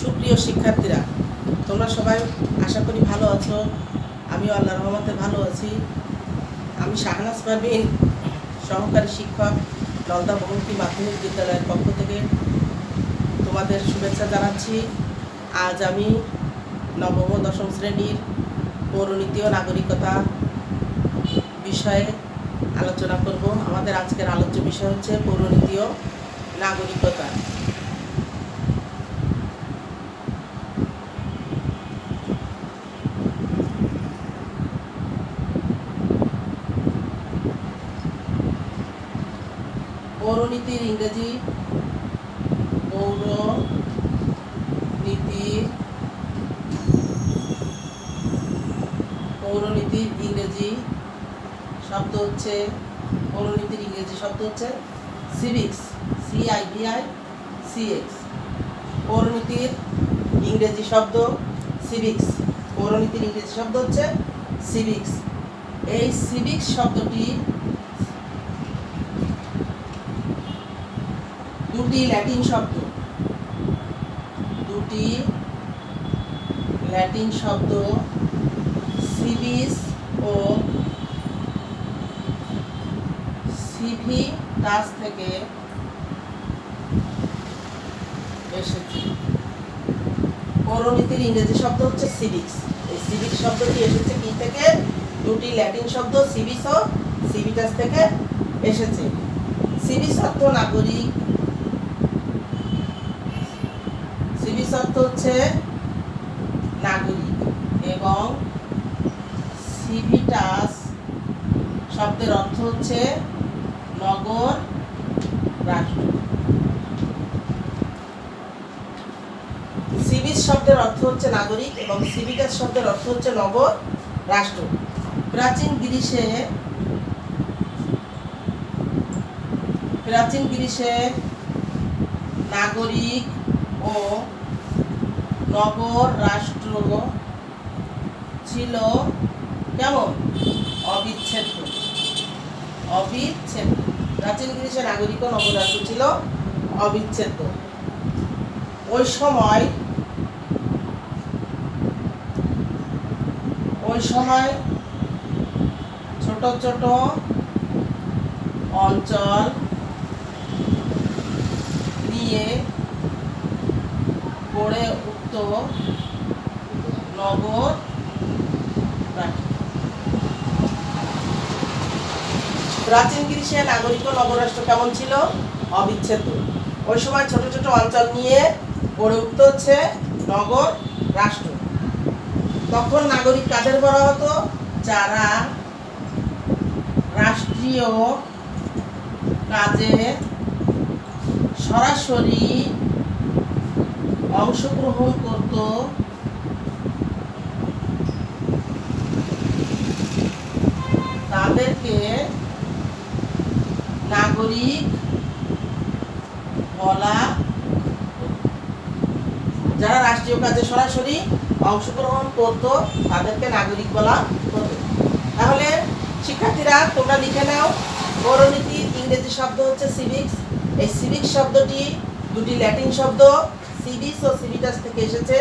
সুপ্রিয় শিক্ষার্থীরা, তোমরা সবাই আশা করি ভালো আছো। আমিও আল্লাহর রহমতে ভালো আছি। আমি শাহনাজ পারভীন, সহকারী শিক্ষক, নলদা বহুমুখী মাধ্যমিক বিদ্যালয়ের পক্ষ থেকে তোমাদের শুভেচ্ছা জানাচ্ছি। আজ আমি নবম ও দশম শ্রেণীর পৌরনীতি ও নাগরিকতা বিষয়ে আলোচনা করব। আমাদের আজকের আলোচ্য বিষয় হচ্ছে পৌরনীতি ও নাগরিকতা। পৌরনীতির ইংরেজি পৌরনীতির ইংরেজি শব্দ হচ্ছে সিভিক্স, CIVICX। পৌরনীতির ইংরেজি শব্দ সিভিক্স। পৌরনীতির ইংরেজি শব্দ হচ্ছে সিভিক্স। এই সিভিক্স শব্দটি দুটি ল্যাটিন শব্দ সিভিস ও সিভিটাস থেকে এসেছে। পৌরনীতির ইংরেজি শব্দ হচ্ছে সিভিক্স। এই সিভিক্স শব্দটি এসেছে কি থেকে? দুটি ল্যাটিন শব্দ সিভিস ও সিভিটাস থেকে এসেছে। সিভিস অর্থ নাগরিক, সিভিস অর্থ হচ্ছে নাগরিক এবং সিভিটাস শব্দের অর্থ হচ্ছে নগর রাষ্ট্র। সিভিস শব্দের অর্থ হচ্ছে নাগরিক এবং সিভিটাস শব্দের অর্থ হচ্ছে নগর রাষ্ট্র। প্রাচীন গ্রিসে নাগরিক ও নগর রাষ্ট্র ছিল কেমন? অবিচ্ছেদ্য। প্রাচীন গ্রিসে নাগরিক ও নগর রাষ্ট্র ছিল অবিচ্ছেদ্য। ওই সময় ছোট ছোট অঞ্চল নিয়ে গড়ে উঠত নগর রাষ্ট্র। প্রাচীন গ্রিসে নাগরিক ও নগর রাষ্ট্র কেমন ছিল? অবিচ্ছেদ্য। ওই সময় ছোট ছোট অঞ্চল নিয়ে গড়ে উঠত হচ্ছে নগর রাষ্ট্র। তখন নাগরিক কাদের বলা হতো? যারা রাষ্ট্রীয় কাজে সরাসরি অংশগ্রহণ করত তাদেরকে নাগরিক বলা। যারা রাষ্ট্রীয় কাজে সরাসরি অংশগ্রহণ করত তাদেরকে নাগরিক বলা হতো। তাহলে শিক্ষার্থীরা তোমরা লিখে নাও, পৌরনীতির ইংরেজি শব্দ হচ্ছে সিভিক্স। এই সিভিক্স শব্দটি দুটি ল্যাটিন শব্দ সিভিস ও সিভিটাস থেকে এসেছে।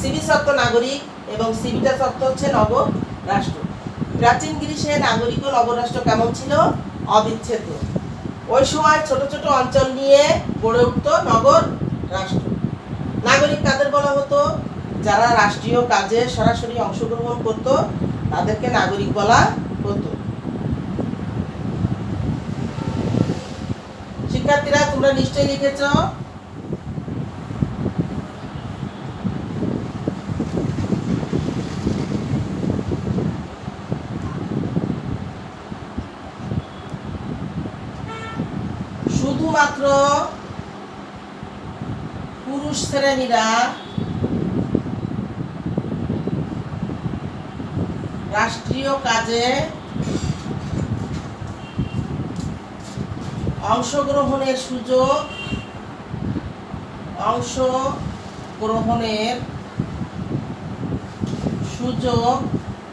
সিভিস অর্থ নাগরিক এবং সিভিটাস অর্থ হচ্ছে নগর রাষ্ট্র। প্রাচীন গ্রিসে নাগরিক ও নগর রাষ্ট্র কেমন ছিল? অবিচ্ছেদ্য। ওই সময় ছোট ছোট অঞ্চল নিয়ে গড়ে উঠত নগর রাষ্ট্র। নাগরিক কাদের বলা হতো? যারা রাষ্ট্রীয় কাজে সরাসরি অংশগ্রহণ করত তাদেরকে নাগরিক বলা হতো। শিক্ষার্থীরা তোমরা নিশ্চয়ই লিখেছ। শুধুমাত্র পুরুষ শ্রেণীরা রাষ্ট্রীয় কাজে অংশগ্রহণের সুযোগ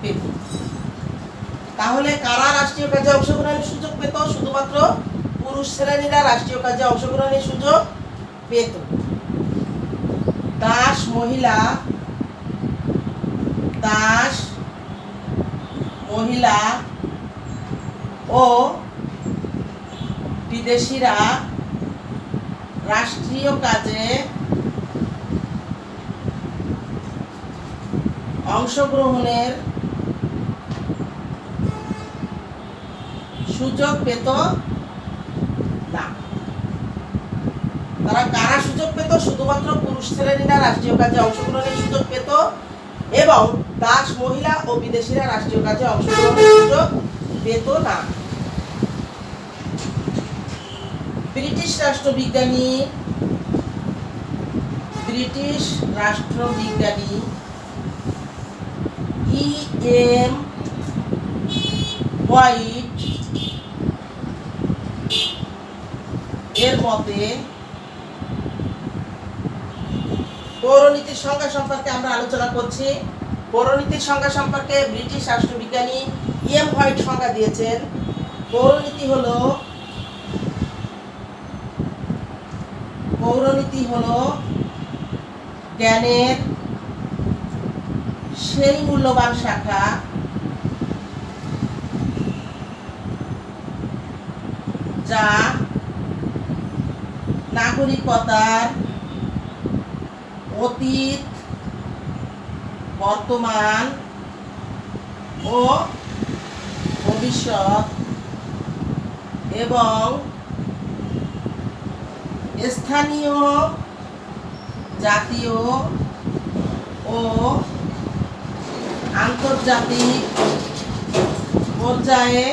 পেত। তাহলে কারা রাষ্ট্রীয় কাজে অংশগ্রহণের সুযোগ পেত? শুধুমাত্র পুরুষ শ্রেণীরা রাষ্ট্রীয় কাজে অংশগ্রহণের সুযোগ পেত। দাস মহিলা ও বিদেশিরা রাষ্ট্রীয় কাজে অংশগ্রহণের সুযোগ পেত না। তারা কারা সুযোগ পেত? শুধুমাত্র পুরুষ শ্রেণীরা রাষ্ট্রীয় কাজে অংশগ্রহণের সুযোগ পেত এবং দাস মহিলা ও বিদেশিরা রাষ্ট্রীয় কাজে অংশগ্রহণের সুযোগ পেত না। British রাষ্ট্রবিজ্ঞানী E.M. হোয়াইট এর মতে পৌরনীতির সংজ্ঞা সম্পর্কে আমরা আলোচনা করছি। পৌরনীতির সংজ্ঞা সম্পর্কে ব্রিটিশ রাষ্ট্রবিজ্ঞানী E.M. হোয়াইট সংজ্ঞা দিয়েছেন। পৌরনীতি হলো জ্ঞানের সেই মূল্যবান শাখা যা নাগরিকতার অতীত, বর্তমান ও ভবিষ্যৎ এবং স্থানীয়, জাতীয় ও আন্তর্জাতিক পর্যায়ে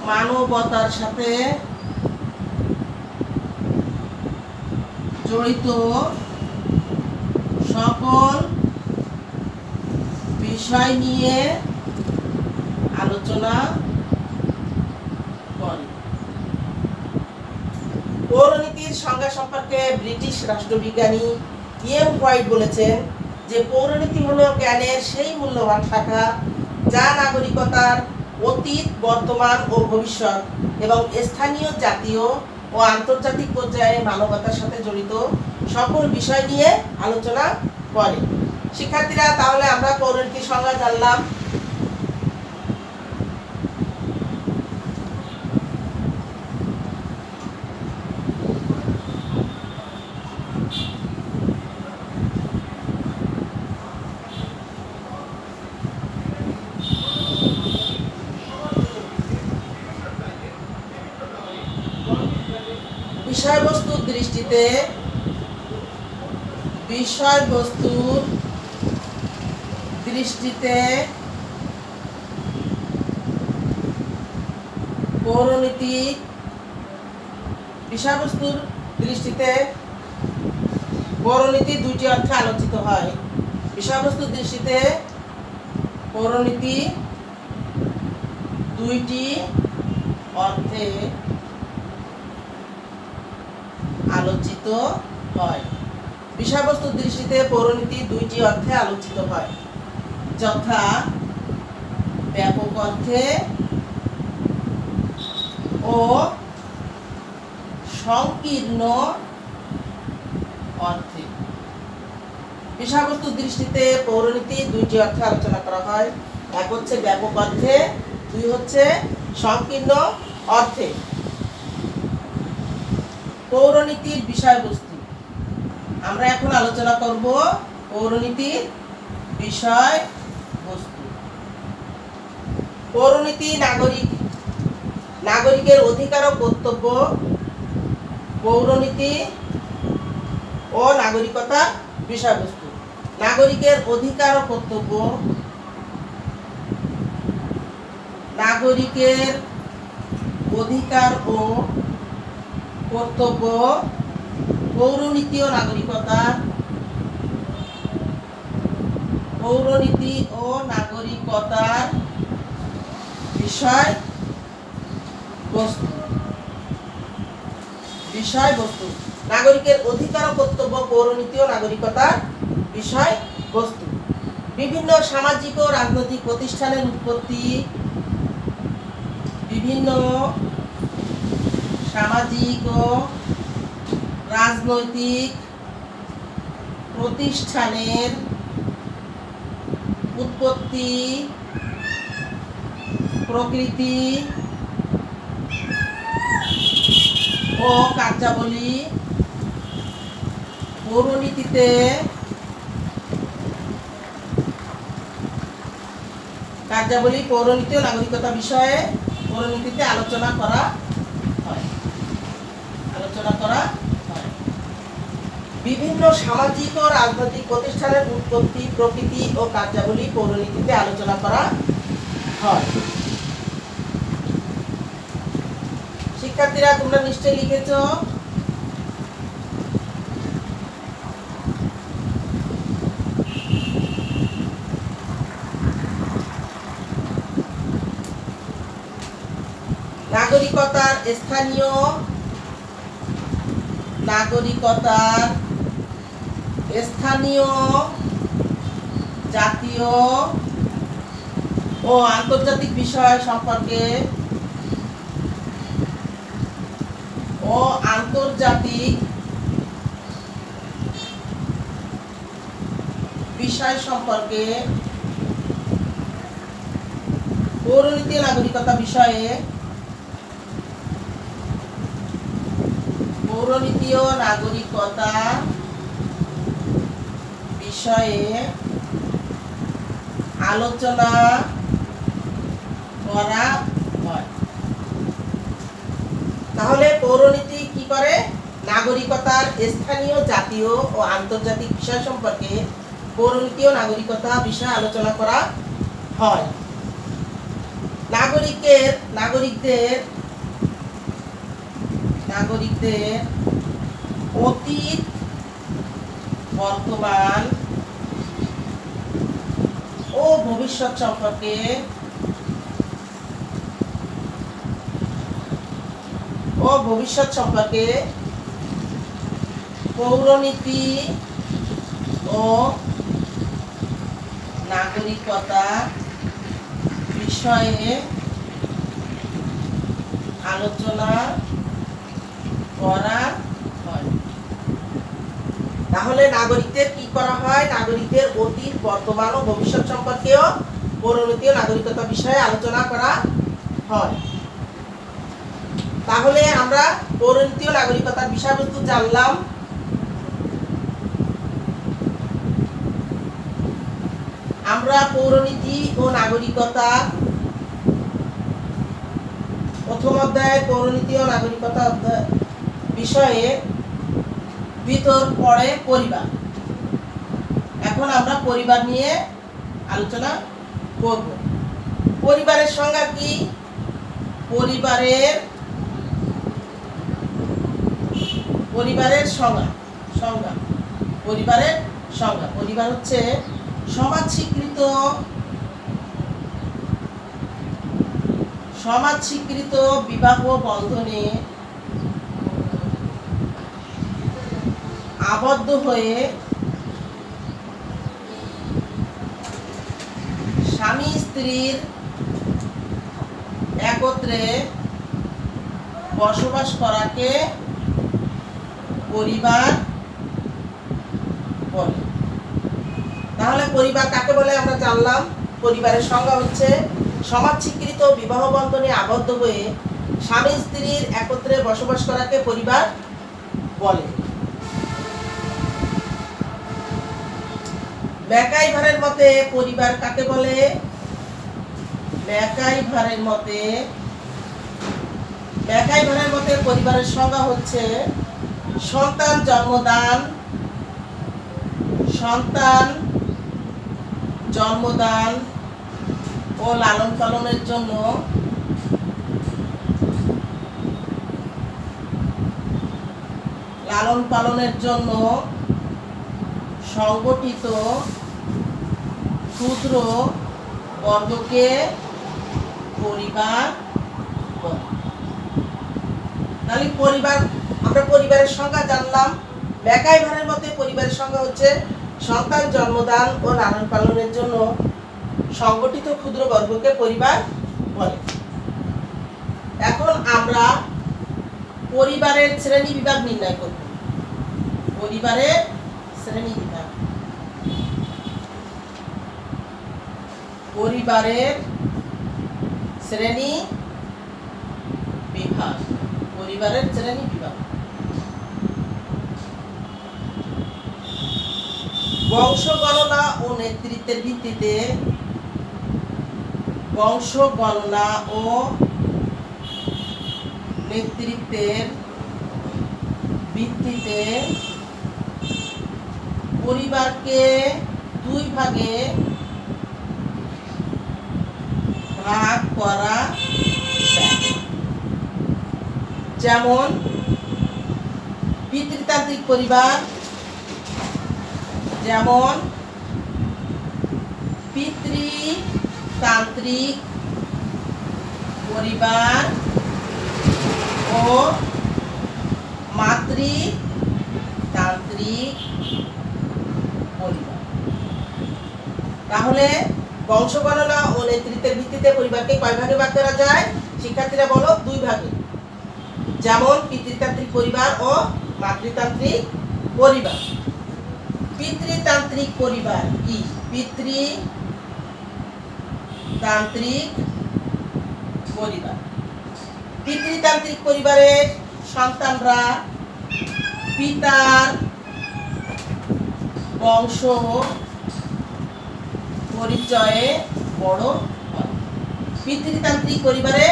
মানবতার সাথে জড়িত সকল বিষয় নিয়ে আলোচনা করে। পৌরনীতির সংজ্ঞা সম্পর্কে ব্রিটিশ রাষ্ট্রবিজ্ঞানী E.M. হোয়াইট বলেছেন যে পৌরনীতি হলো জ্ঞানের সেই মূল্যবান শাখা যা নাগরিকতার অতীত, বর্তমান ও ভবিষ্যৎ এবং স্থানীয়, জাতীয় ও আন্তর্জাতিক পর্যায়ে মানবতার সাথে জড়িত সকল বিষয় নিয়ে আলোচনা করে। শিক্ষার্থীরা, তাহলে আমরা পৌরনীতির সংজ্ঞা জানলাম। বিষয়বস্তুর দৃষ্টিতে পৌরনীতি দুইটি অর্থে আলোচিত হয়। বিষয়বস্তুর দৃষ্টিতে পৌরনীতি দুইটি অর্থে আলোচিত হয়। বিষয়বস্তুর দৃষ্টিতে পৌরনীতি দুইটি অর্থে আলোচিত হয়, যথা ব্যাপক অর্থে ও সংকীর্ণ অর্থে। বিষয়বস্তুর দৃষ্টিতে পৌরনীতি দুইটি অর্থে আলোচনা করা হয়, এক হচ্ছে ব্যাপক অর্থে, দুই হচ্ছে সংকীর্ণ অর্থে। পৌরনীতির বিষয়বস্তু আমরা এখন আলোচনা করব। পৌরনীতির বিষয়বস্তু। পৌরনীতি নাগরিকের অধিকার ও কর্তব্য। পৌরনীতি ও নাগরিকতা বিষয়বস্তু। নাগরিকের অধিকার ও কর্তব্য। নাগরিকের অধিকার ও কর্তব্য, পৌরনীতি ও নাগরিকতা। পৌরনীতি ও নাগরিকতার বিষয়বস্তু। নাগরিকের অধিকার ও কর্তব্য, পৌরনীতি ও নাগরিকতার বিষয়বস্তু। বিভিন্ন সামাজিক ও রাজনৈতিক প্রতিষ্ঠানের উৎপত্তি। বিভিন্ন সামাজিক ও রাজনৈতিক প্রতিষ্ঠানের উৎপত্তি, প্রকৃতি ও কার্যাবলী পৌরনীতিতে পৌরনীতি ও নাগরিকতা বিষয়ে পৌরনীতিতে আলোচনা করা হয়। বিভিন্ন সামাজিক ও রাজনৈতিক প্রতিষ্ঠানের উৎপত্তি, প্রকৃতি ও কার্যাবলী পৌরনীতিতে আলোচনা করা হয়। শিক্ষার্থীরা তোমরা নিশ্চয়ই লিখেছ। নাগরিকতার স্থানীয়, জাতীয় ও আন্তর্জাতিক বিষয় সম্পর্কে পৌরনীতি ও নাগরিকতা বিষয়ে আলোচনা করা হয়। তাহলে পৌরনীতি কি করে? নাগরিকতার স্থানীয়, জাতীয় ও আন্তর্জাতিক বিষয় সম্পর্কে পৌরনীতি ও নাগরিকতা বিষয়ে আলোচনা করা হয়। নাগরিকদের অতীত, বর্তমান ও ভবিষ্যৎ সম্পর্কে পৌরনীতি ও নাগরিকতা বিষয়ে আলোচনা করা হয়। তাহলে নাগরিকদের কি করা হয়? নাগরিকদের অতীত, বর্তমান ও ভবিষ্যৎ সম্পর্কেও পৌরনীতি ও নাগরিকতা বিষয়ে আলোচনা করা হয়। তাহলে আমরা পৌরনীতি ও নাগরিকতার বিষয়বস্তু জানলাম। আমরা পৌরনীতি ও নাগরিকতা প্রথম অধ্যায়ে পৌরনীতি ও নাগরিকতা বিষয়ে ভিতর পড়ে পরিবার। এখন আমরা পরিবার নিয়ে আলোচনা করব। পরিবারের সংজ্ঞা কি? পরিবারের সংজ্ঞা পরিবার হচ্ছে সমাজ স্বীকৃত বিবাহ বন্ধনে আবদ্ধ হয়ে স্বামী স্ত্রীর একত্রে বসবাস করাকে পরিবার বলে। তাহলে পরিবার কাকে বলে আমরা জানলাম। পরিবারের সংজ্ঞা হচ্ছে সমাজ স্বীকৃত বিবাহ বন্ধনে আবদ্ধ হয়ে স্বামী স্ত্রীর একত্রে বসবাস করাকে পরিবার বলে। ম্যাকাইভারের মতে পরিবার কাকে বলে? ম্যাকাইভারের মতে পরিবারের সংজ্ঞা হচ্ছে সন্তান জন্মদান ও লালন পালনের জন্য সংগঠিত ক্ষুদ্র বর্গকে পরিবার বলে। তাহলে আমরা পরিবারের সংজ্ঞা জানলাম। ম্যাকাইভারের মতে পরিবারের সংজ্ঞা হচ্ছে সন্তান জন্মদান ও লালন পালনের জন্য সংগঠিত ক্ষুদ্র বর্গকে পরিবার বলে। এখন আমরা পরিবারের শ্রেণী বিভাগ নির্ণয় করব। পরিবারের শ্রেণী বিভাগ। পরিবারের শ্রেণী বিভাগ। পরিবারের শ্রেণী বিভাগ। বংশ গণনা ও নেতৃত্বের ভিত্তিতে বংশ গণনা ও নেতৃত্বের ভিত্তিতে পরিবারকে দুই ভাগে ভাগ করা যায়। যেমন পিতৃতান্ত্রিক পরিবার, যেমন পিতৃতান্ত্রিক পরিবার ও মাতৃতান্ত্রিক পরিবার। তাহলে বংশ গণনা ও নেতৃত্বের ভিত্তিতে পরিবারকে কয় ভাগে ভাগ করা যায়? শিক্ষার্থীরা বলো, দুই ভাগে। যেমন পিতৃতান্ত্রিক পরিবার ও মাতৃতান্ত্রিক পরিবার। পিতৃতান্ত্রিক পরিবার কি? পিতৃতান্ত্রিক পরিবার। পিতৃতান্ত্রিক পরিবারের সন্তানরা পিতার বংশ পরিচয়ে বড় হয়। পিতৃতান্ত্রিক পরিবারে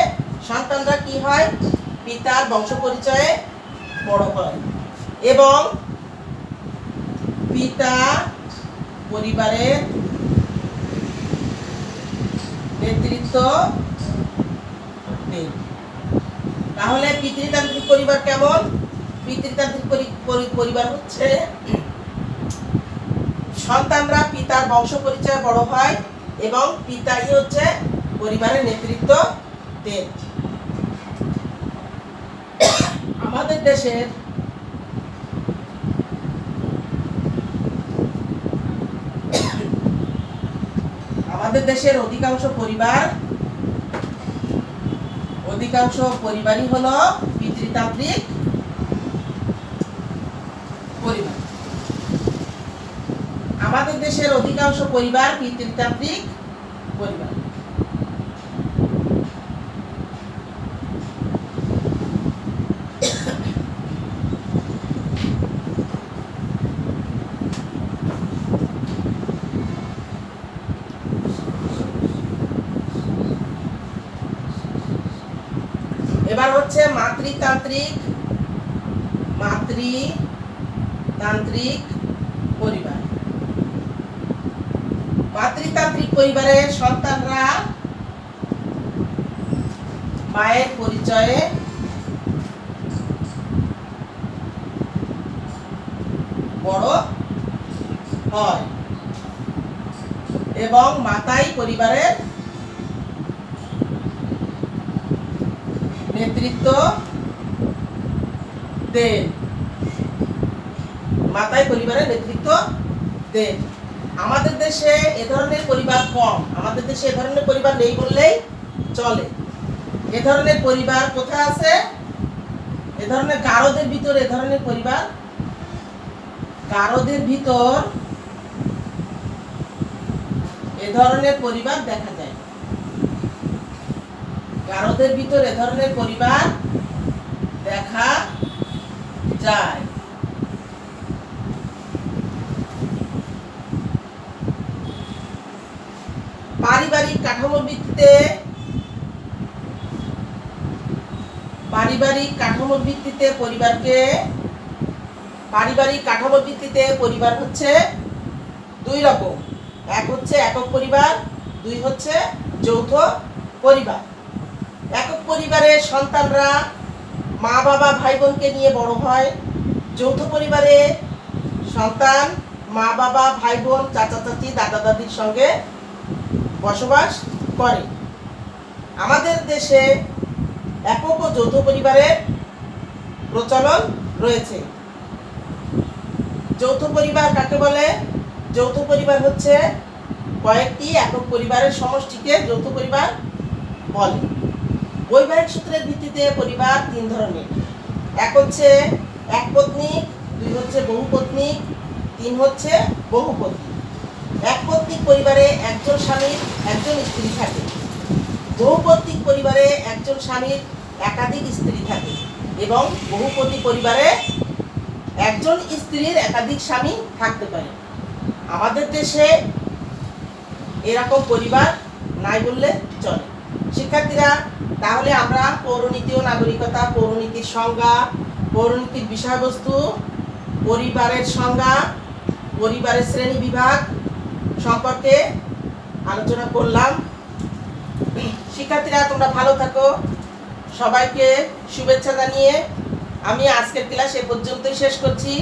সন্তানরা কি হয়? পিতার বংশ পরিচয়ে বড় হয় এবং পিতা পরিবারের নেতৃত্ব দেন। তাহলে পিতৃতান্ত্রিক পরিবার কেমন? পিতৃতান্ত্রিক পরিবার হচ্ছে সন্তানরা পিতার বংশ পরিচয়ে বড় হয় এবং পিতাই হচ্ছে পরিবারের নেতৃত্ব দেন। আমাদের দেশের অধিকাংশ পরিবারই হলো পিতৃতান্ত্রিক পরিবার। আমাদের দেশের অধিকাংশ পরিবার পিতৃতান্ত্রিক পরিবার। এবার হচ্ছে মাতৃতান্ত্রিক পরিবার। মাতৃতান্ত্রিক পরিবারের সন্তানরা মায়ের পরিচয়ে বড় হয় এবং মাতাই পরিবারের নেতৃত্ব দেন। মাতাই পরিবারের নেতৃত্ব দেন। আমাদের দেশে এ ধরনের পরিবার কম। আমাদের দেশে এ ধরনের পরিবার নেই বললেই চলে। এ ধরনের পরিবার কোথায় আছে? এ ধরনের গারোদের ভিতর এ ধরনের পরিবার, গারোদের ভিতর এ ধরনের পরিবার দেখা যায়। গারোদের ভিতর এ ধরনের পরিবার দেখা যায়। পারিবারিক কাঠামোর ভিত্তিতে পরিবার হচ্ছে দুই রকম। এক হচ্ছে একক পরিবার, দুই হচ্ছে যৌথ পরিবার। একক পরিবারের সন্তানরা মা বাবা ভাই বোনকে নিয়ে বড় হয়। যৌথ পরিবারে সন্তান মা বাবা ভাই বোন চাচা চাচি দাদা দাদির সঙ্গে বসবাস করে। আমাদের দেশে একক ও যৌথ পরিবারের প্রচলন রয়েছে। যৌথ পরিবার কাকে বলে? যৌথ পরিবার হচ্ছে কয়েকটি একক পরিবারের সমষ্টিকে যৌথ পরিবার বলে। বৈবাহিক সূত্রের ভিত্তিতে পরিবার তিন ধরনের। এক হচ্ছে একপত্নিক, দুই হচ্ছে বহুপত্নিক, তিন 3 হচ্ছে বহুপতি। একপত্নিক পরিবারে একজন স্বামীর একজন স্ত্রী থাকে। বহুপত্নিক পরিবারে একজন স্বামীর একাধিক স্ত্রী থাকে এবং বহুপতি পরিবারে একজন স্ত্রীর একাধিক স্বামী থাকতে পারে। আমাদের দেশে এরকম পরিবার নাই বললে চলে। শিক্ষার্থীরা, তাহলে আমরা পৌরনীতি ও নাগরিকতা, পৌরনীতির সংজ্ঞা, পৌরনীতির বিষয়বস্তু, পরিবারের সংজ্ঞা, পরিবারের শ্রেণী বিভাগ সম্পর্কে আলোচনা করলাম। শিক্ষার্থীরা, তোমরা ভালো থাকো। সবাইকে শুভেচ্ছা জানিয়ে আমি আজকের ক্লাস এ পর্যন্তই শেষ করছি।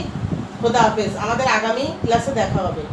খোদা হাফেজ। আমাদের আগামী ক্লাসে দেখা হবে।